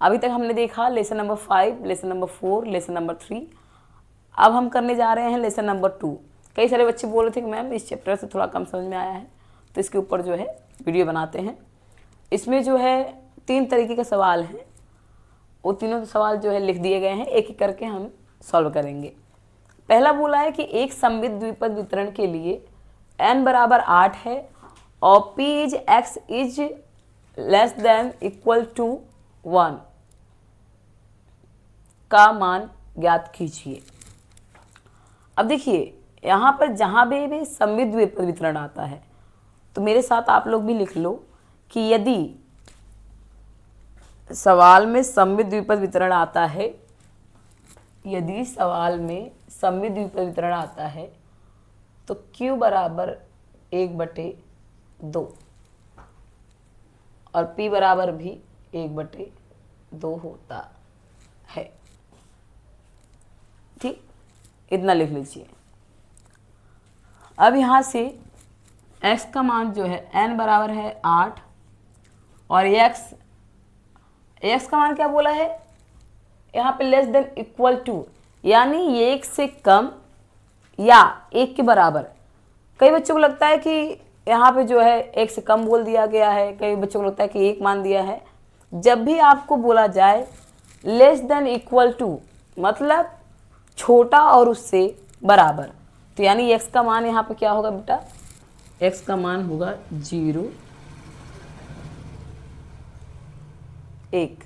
अभी तक हमने देखा lesson number 5, lesson number 4, lesson number 3। अब हम करने जा रहे हैं लेसन नंबर 2। कई सारे बच्चे बोल रहे थे कि मैम इस चैप्टर से थोड़ा कम समझ में आया है, तो इसके ऊपर जो है वीडियो बनाते हैं। इसमें जो है 3 तरीके के सवाल हैं, वो तीनों सवाल जो है लिख दिए गए हैं, एक एक करके हम सॉल्व करेंगे। पहला बोला है कि एक सममित द्विपद वितरण के लिए n बराबर 8 है और p is x is less than equal to 1 का मान ज्ञात कीजिए। अब देखिए यहाँ पर जहाँ भी सममित द्विपद वितरण आता है तो मेरे साथ आप लोग भी लिख लो कि यदि सवाल में सममित द्विपद वितरण आता है, यदि सवाल में सममित द्विपद वितरण आता है तो q बराबर 1/2 और p बराबर भी 1/2 होता है। ठीक, इतना लिख लीजिए। अब यहाँ से x का मान जो है n बराबर है 8 और x का मान क्या बोला है यहाँ पे लेस देन इक्वल टू, यानी ये 1 से कम या 1 के बराबर। कई बच्चों को लगता है कि यहाँ पे जो है 1 से कम बोल दिया गया है, कई बच्चों को लगता है कि 1 मान दिया है। जब भी आपको बोला जाए लेस देन इक्वल टू मतलब छोटा और उससे बराबर, तो यानी x का मान यहाँ पे क्या होगा बेटा, x का मान होगा 0, 1।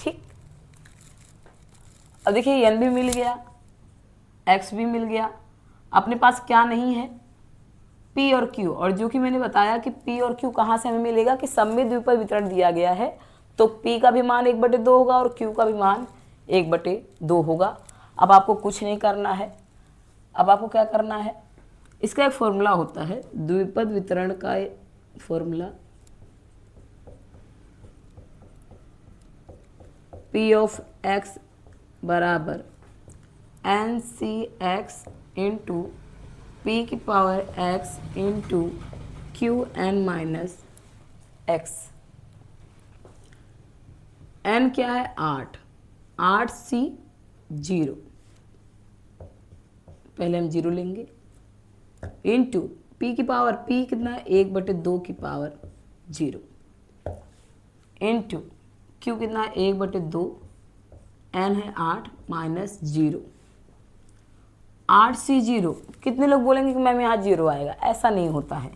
ठीक, अब देखिए n भी मिल गया, x भी मिल गया। अपने पास क्या नहीं है, p और q। और जो कि मैंने बताया कि p और q कहाँ से हमें मिलेगा कि सममित द्विपद वितरण दिया गया है तो p का भी मान 1/2 होगा और q का भी मान 1/2 होगा। अब आपको कुछ नहीं करना है, अब आपको क्या करना है, इसका एक फॉर्मूला होता है द्विपद वितरण का फॉर्मूला, p ऑफ x बराबर NCx इंटू p की power x into qn minus x। n क्या है 8, 8c 0, पहले हम 0 लेंगे, इंटू p की पावर p कितना है 1/2 की पावर 0, इंटू q कितना है 1/2, n है 8 माइनस 0। 8c0, कितने लोग बोलेंगे कि मैम यहाँ 0 आएगा, ऐसा नहीं होता है।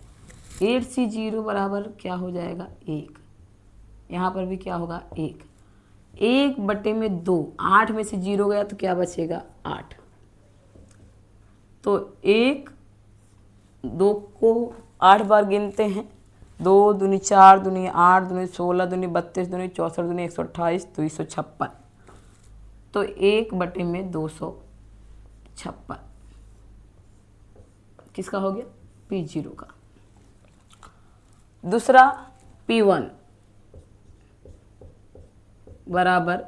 8c0 बराबर क्या हो जाएगा 1, यहाँ पर भी क्या होगा 1, 1/2, 8 में से 0 गया तो क्या बचेगा 8। तो 1 2 को 8 बार गिनते हैं, 2 दूनी 4 दूनी 8 दूनी 16 दूनी 32 दूनी 64 दूनी 128 256, तो 1/256 किसका हो गया p0 का। दूसरा p1 बराबर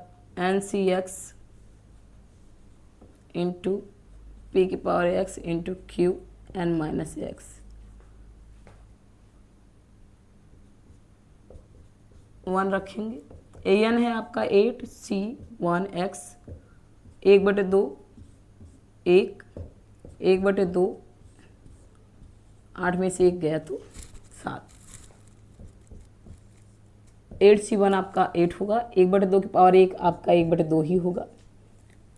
NCx इंटू p की power x into qn minus x। 1 रखेंगे, an है आपका 8c1x 1/2, 1/2, 8 में से 1 गया तो 7, 8c1 आपका 8 होगा, 1/2 की पावर 1 आपका 1/2 ही होगा।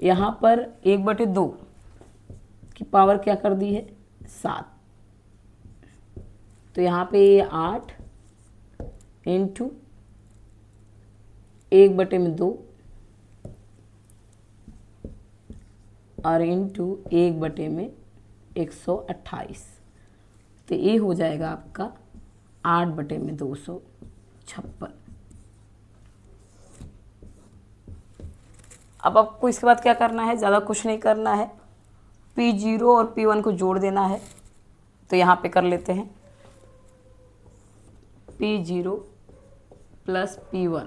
यहाँ पर 1/2 की पावर क्या कर दी है 7, तो यहाँ पे 8 इंटू 1/2 और इंटू 1/128, तो ये हो जाएगा आपका 8/256। अब आपको इसके बाद क्या करना है, ज़्यादा कुछ नहीं करना है, p0 और p1 को जोड़ देना है। तो यहाँ पे कर लेते हैं p0 प्लस p1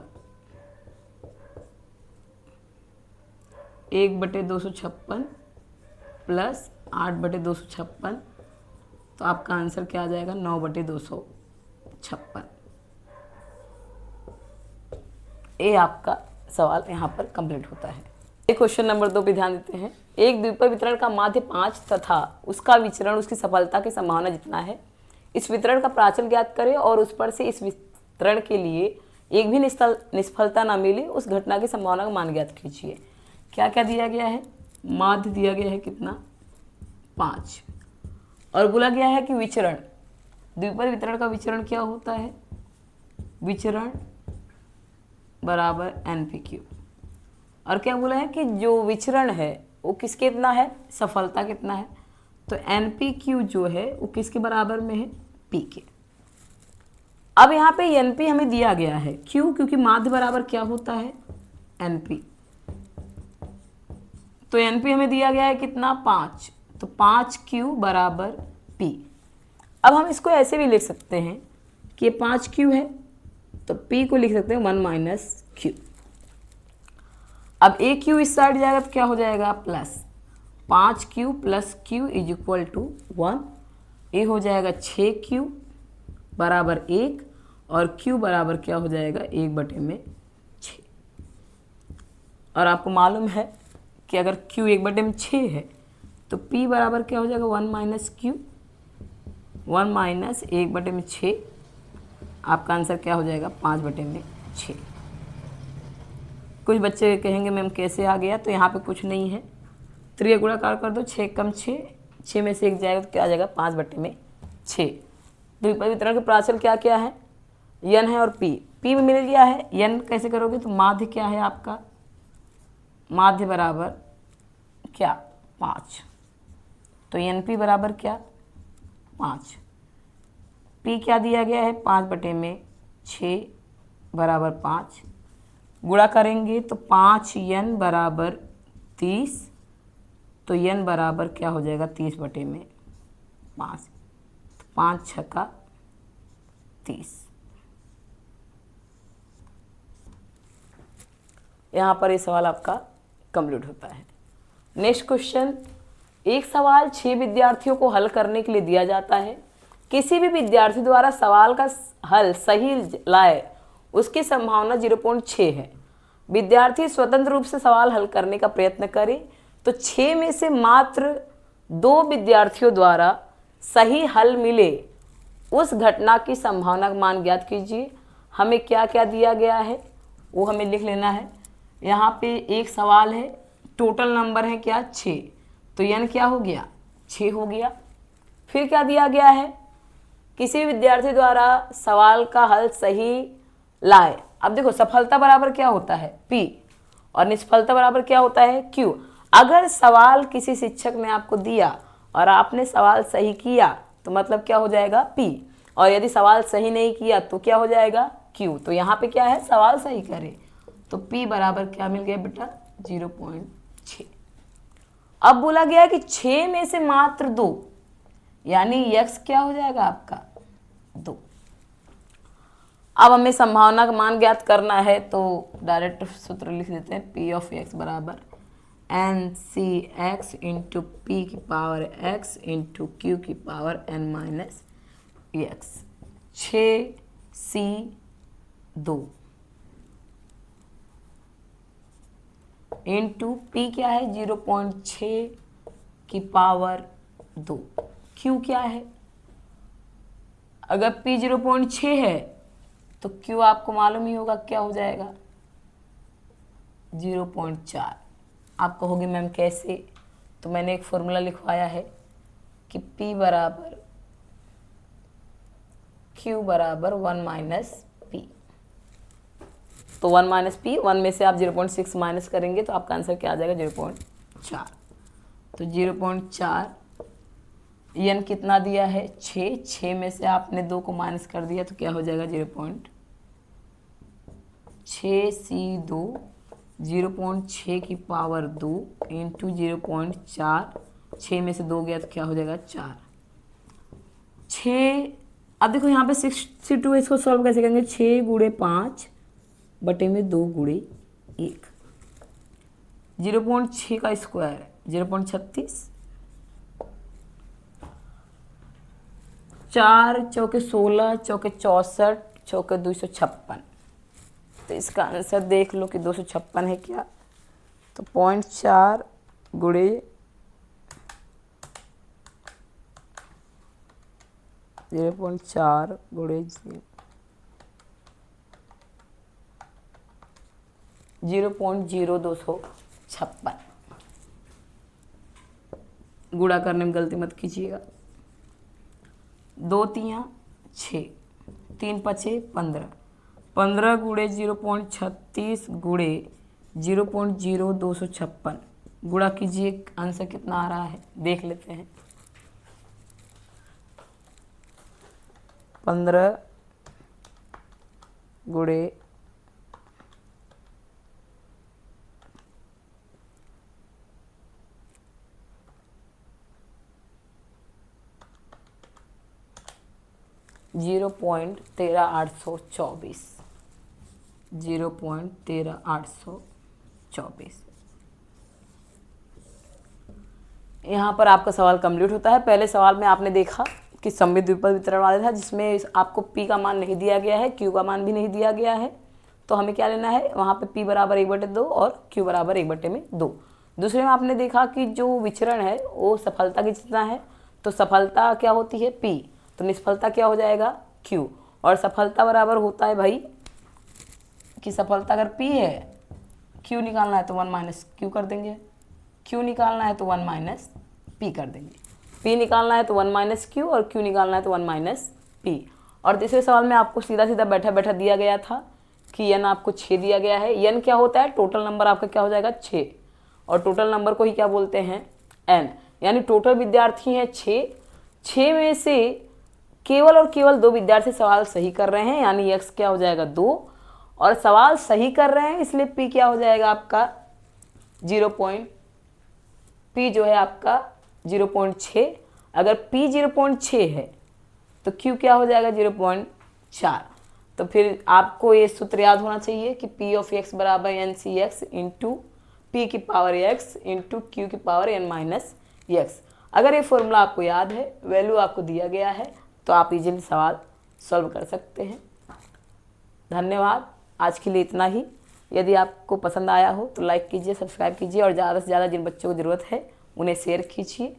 1/256 प्लस 8/256, तो आपका आंसर क्या आ जाएगा 9/256। ये आपका सवाल यहाँ पर कंप्लीट होता है। एक क्वेश्चन नंबर 2 पे ध्यान देते हैं। एक द्विपद वितरण का माध्य 5 तथा उसका विचरण उसकी सफलता की संभावना जितना है, इस वितरण का प्राचल ज्ञात करें और उस पर से इस वितरण के लिए एक भी निष्फलता ना मिले उस घटना की संभावना का मान ज्ञात कीजिए। क्या क्या दिया गया है? माध्य दिया गया है कितना? 5, और बोला गया है कि विचरण, द्विपद वितरण का विचरण क्या होता है? विचरण बराबर NP/Q। और क्या बोला है कि जो विचरण है वो किसके इतना है? सफलता कितना है? तो NP/Q जो है वो किसके बराबर में है? P के। अब यहाँ पे NP हमें दिया गया है, क्यों? क्योंकि माध्य बराबर क्या होता है? NP। तो NP हमें दिया गया है कितना? 5, तो 5Q बराबर P। अब हम इसको ऐसे भी लिख सकते हैं कि ये 5Q है तो P को लिख सकते हैं 1 - Q। अब AQ इस साइड जाएगा तो क्या हो जाएगा? Plus 5Q + Q = 1। ये हो जाएगा 6Q बराबर 1 और Q बराबर क्या हो जाएगा? 1/6। और आपको मालूम है कि अगर Q 1/6 है तो P बराबर क्या हो जाएगा? 1 - Q। 1 - 1/6, आपका आंसर क्या हो जाएगा? 5/6। कुछ बच्चे कहेंगे मैम कैसे आ गया? तो यहाँ पे कुछ नहीं है, त्रिय गुणाकार कर दो, 6 × 6, 6 में से 1 जाएगा तो क्या आ जाएगा? 5/6। द्विपद वितरण के प्राचल क्या क्या है? N है और P में मिल गया है। N कैसे करोगे? तो माध्य क्या है आपका? माध्य बराबर क्या? 5। तो NP बराबर क्या? 5। P क्या दिया गया है? 5/6 बराबर 5। गुणा करेंगे तो 5N बराबर 30, तो N बराबर क्या हो जाएगा? 30/5। 5 × 6 = 30। यहाँ पर ये सवाल आपका कंप्लीट होता है। नेक्स्ट क्वेश्चन, एक सवाल 6 विद्यार्थियों को हल करने के लिए दिया जाता है। किसी भी विद्यार्थी द्वारा सवाल का हल सही लाए उसकी संभावना 0.6 है। विद्यार्थी स्वतंत्र रूप से सवाल हल करने का प्रयत्न करे तो 6 में से मात्र 2 विद्यार्थियों द्वारा सही हल मिले उस घटना की संभावना का मान ज्ञात कीजिए। हमें क्या क्या दिया गया है वो हमें लिख लेना है। यहाँ पे एक सवाल है, टोटल नंबर है क्या? 6, तो N क्या हो गया? 6 हो गया। फिर क्या दिया गया है? किसी विद्यार्थी द्वारा सवाल का हल सही लाए। अब देखो सफलता बराबर क्या होता है? P, और निष्फलता बराबर क्या होता है? Q। अगर सवाल किसी शिक्षक ने आपको दिया और आपने सवाल सही किया तो मतलब क्या हो जाएगा? P, और यदि सवाल सही नहीं किया तो क्या हो जाएगा? Q। तो यहाँ पे क्या है? सवाल सही करे तो P बराबर क्या मिल गया बेटा? 0.6। अब बोला गया कि 6 में से मात्र 2, यानी X क्या हो जाएगा आपका? 2। अब हमें संभावना का मान ज्ञात करना है तो डायरेक्ट सूत्र लिख देते हैं। P(x) बराबर NCX × P⁴x × Q⁴n - x। 6C2 into P क्या है? 0.6⁵ Q क्या है? अगर P 0.6 है तो Q आपको मालूम ही होगा क्या हो जाएगा? 0.4। आप कहोगे मैम कैसे? तो मैंने एक फॉर्मूला लिखवाया है कि P बराबर Q बराबर 1 - P। तो 1 - P, 1 में से आप 0.6 माइनस करेंगे तो आपका आंसर क्या आ जाएगा? 0.4। तो 0.4, N कितना दिया है? 6। 6 में से आपने 2 को माइनस कर दिया तो क्या हो जाएगा? 0.6C2 0.6⁵2 इंटू 0.4, 6 में से 2 गया तो क्या हो जाएगा? 4। 6, अब देखो यहाँ पे 62 है, इसको सॉल्व कैसे करेंगे? 6 × 5 बटे में 2 × 1, 0.6 का स्क्वायर 0.36, 4 × 4 = 16, 4 × 4 = 256, तो इसका आंसर देख लो कि 256 है क्या। तो 0.4 गुणे 0.4 गुणे 0.0256। गुणा करने में गलती मत कीजिएगा। 2 तियाँ 6, 3 पचे 15, 15 गुणे 0.36 गुणे 0.0256 गुणा कीजिए, आंसर कितना आ रहा है देख लेते हैं। 15 गुणे 0.13824, 0.13824। यहाँ पर आपका सवाल कंप्लीट होता है। पहले सवाल में आपने देखा कि सममित द्विपद वितरण वाला था, जिसमें आपको P का मान नहीं दिया गया है, Q का मान भी नहीं दिया गया है। तो हमें क्या लेना है, वहाँ पे P बराबर 1/2 और Q बराबर 1/2। दूसरे में आपने देखा कि जो विचरण है वो सफलता की जितना है, तो सफलता क्या होती है P, तो निष्फलता क्या हो जाएगा Q। और सफलता बराबर होता है भाई कि सफलता अगर P है, Q निकालना है तो 1 - Q कर देंगे, Q निकालना है तो 1 - P कर देंगे, P निकालना है तो 1 - Q और Q निकालना है तो 1 - P। और तीसरे सवाल में आपको सीधा सीधा बैठा बैठा दिया गया था कि n आपको 6 दिया गया है। n क्या होता है, टोटल नंबर आपका क्या हो जाएगा 6, और टोटल नंबर को ही क्या बोलते हैं n, यानी टोटल विद्यार्थी हैं 6, 6 में से केवल और केवल 2 विद्यार्थी सवाल सही कर रहे हैं, यानी x क्या हो जाएगा 2, और सवाल सही कर रहे हैं इसलिए P क्या हो जाएगा आपका 0. P जो है आपका 0.6। अगर P 0.6 है तो Q क्या हो जाएगा 0.4। तो फिर आपको ये सूत्र याद होना चाहिए कि P ऑफ x बराबर NCx इंटू P की पावर x इंटू Q की पावर n - x। अगर ये फॉर्मूला आपको याद है, वैल्यू आपको दिया गया है, तो आप इजीली सवाल सॉल्व कर सकते हैं। धन्यवाद, आज के लिए इतना ही। यदि आपको पसंद आया हो तो लाइक कीजिए, सब्सक्राइब कीजिए और ज़्यादा से ज़्यादा जिन बच्चों को ज़रूरत है उन्हें शेयर कीजिए।